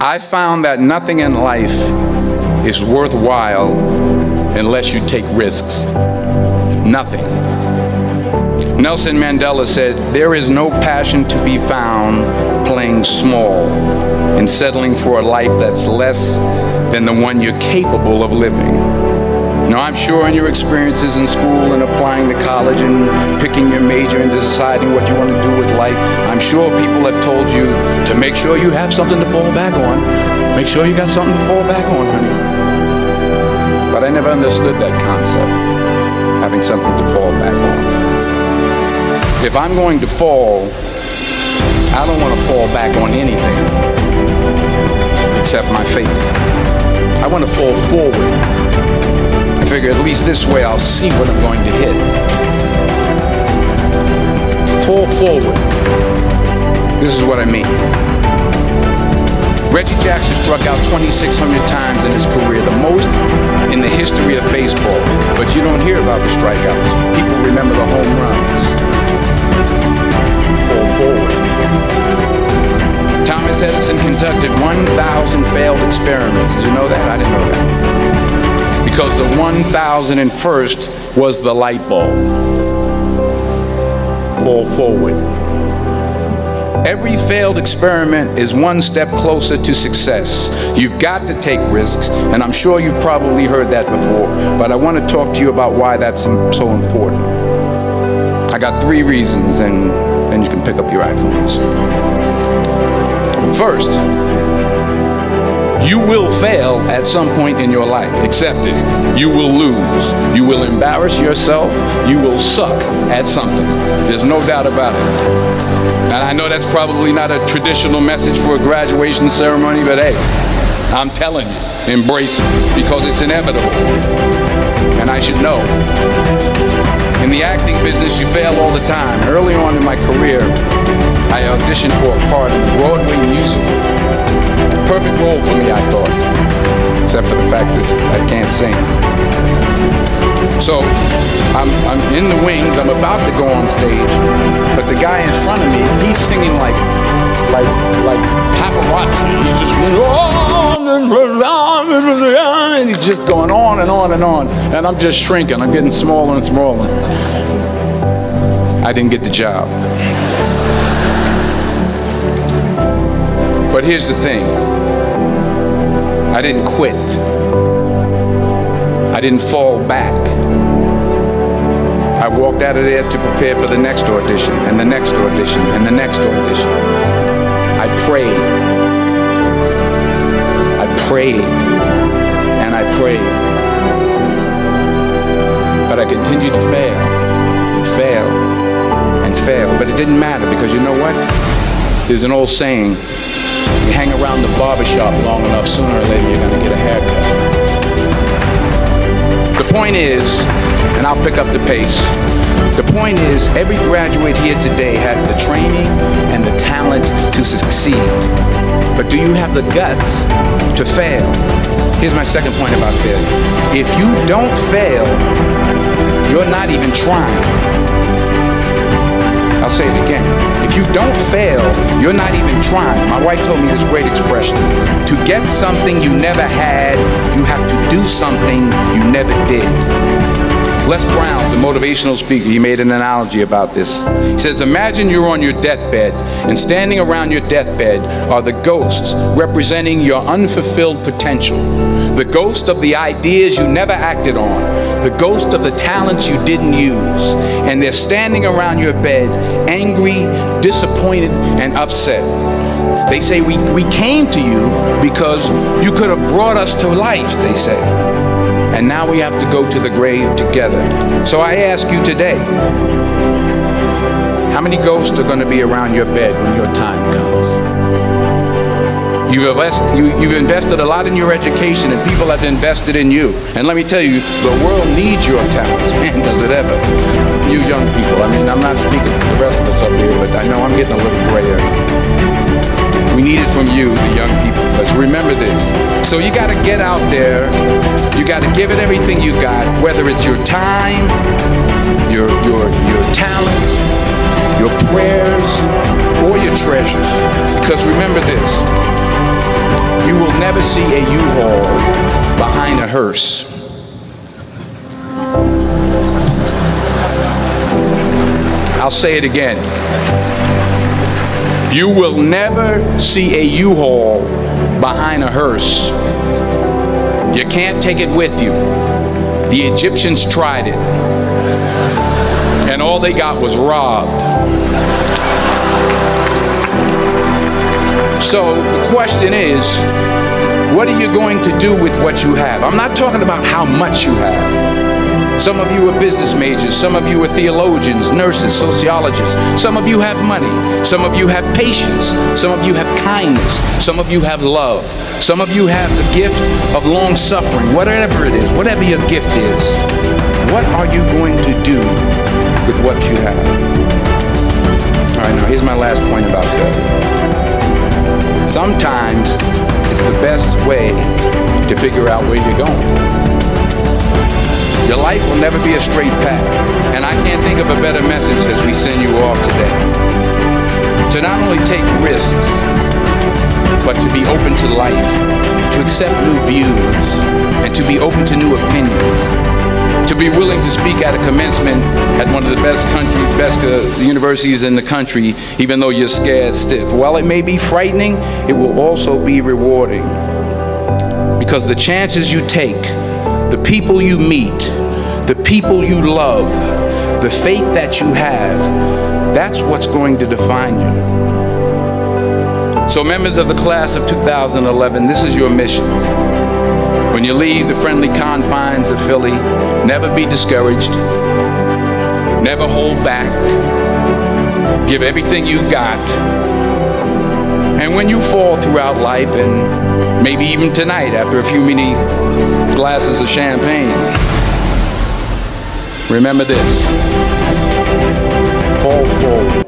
I found that nothing in life is worthwhile unless you take risks. Nothing. Nelson Mandela said, "There is no passion to be found playing small and settling for a life that's less than the one you're capable of living." Now, I'm sure in your experiences in school and applying to college and picking your major and deciding what you want to do with life, I'm sure people have told you to make sure you have something to fall back on. Make sure you got something to fall back on, honey. But I never understood that concept, having something to fall back on. If I'm going to fall, I don't want to fall back on anything except my faith. I want to fall forward. I figure at least this way I'll see what I'm going to hit. Fall forward. This is what I mean. Reggie Jackson struck out 2,600 times in his career, the most in the history of baseball. But you don't hear about the strikeouts. People remember the home runs. Fall forward. Thomas Edison conducted 1,000 failed experiments. Did you know that? I didn't know that. Because the 1,001st was the light bulb. Fall forward. Every failed experiment is one step closer to success. You've got to take risks, and I'm sure you've probably heard that before, but I want to talk to you about why that's so important. I got 3 reasons, and then you can pick up your iPhones. First, you will fail at some point in your life. Accept it. You will lose. You will embarrass yourself. You will suck at something. There's no doubt about it. And I know that's probably not a traditional message for a graduation ceremony, but hey, I'm telling you, embrace it because it's inevitable. And I should know. In the acting business, you fail all the time. Early on in my career, I auditioned for a part in a Broadway musical. Perfect role for me, I thought, except for the fact that I can't sing. So I'm in the wings, I'm about to go on stage, but the guy in front of me, he's singing like Pavarotti. He's just and he's just going on and on and on, and I'm just shrinking. I'm getting smaller and smaller. I didn't get the job. But here's the thing. I didn't quit. I didn't fall back. I walked out of there to prepare for the next audition, and the next audition, and the next audition. I prayed. I prayed. And I prayed. But I continued to fail. Fail. And fail. But it didn't matter because you know what? There's an old saying. You hang around the barbershop long enough, sooner or later you're going to get a haircut. The point is, and I'll pick up the pace, the point is every graduate here today has the training and the talent to succeed. But do you have the guts to fail? Here's my second point about failure. If you don't fail, you're not even trying. I'll say it again. If you don't fail, you're not even trying. My wife told me this great expression. To get something you never had, you have to do something you never did. Les Brown's a motivational speaker. He made an analogy about this. He says, imagine you're on your deathbed, and standing around your deathbed are the ghosts representing your unfulfilled potential. The ghost of the ideas you never acted on. The ghost of the talents you didn't use. And they're standing around your bed, angry, disappointed, and upset. They say, we came to you because you could have brought us to life, they say. And now we have to go to the grave together. So I ask you today, how many ghosts are going to be around your bed when your time comes? You've invested a lot in your education, and people have invested in you. And let me tell you, the world needs your talents. Man, does it ever. You young people, I mean, I'm not speaking for the rest of us up here, but I know I'm getting a little grayer. We need it from you, the young people. Let's remember this. So you got to get out there. You got to give it everything you got, whether it's your time, your talent, your prayers, or your treasures. Because remember this. You will never see a U-Haul behind a hearse. I'll say it again. You will never see a U-Haul behind a hearse. You can't take it with you. The Egyptians tried it, and all they got was robbed. So the question is, what are you going to do with what you have? I'm not talking about how much you have. Some of you are business majors, some of you are theologians, nurses, sociologists. Some of you have money, some of you have patience, some of you have kindness, some of you have love, some of you have the gift of long suffering. Whatever it is, whatever your gift is, what are you going to do with what you have? All right, now here's my last point about failure. Sometimes it's the best way to figure out where you're going. Your life will never be a straight path, and I can't think of a better message as we send you off today. To not only take risks, but to be open to life, to accept new views, and to be open to new opinions, to be willing to speak at a commencement at one of the best universities in the country, even though you're scared stiff. While it may be frightening, it will also be rewarding, because the chances you take, the people you meet, the people you love, the faith that you have, that's what's going to define you. So members of the class of 2011, this is your mission. When you leave the friendly confines of Philly, never be discouraged, never hold back, give everything you got. And when you fall throughout life, and maybe even tonight after a few many glasses of champagne, remember this: fall forward.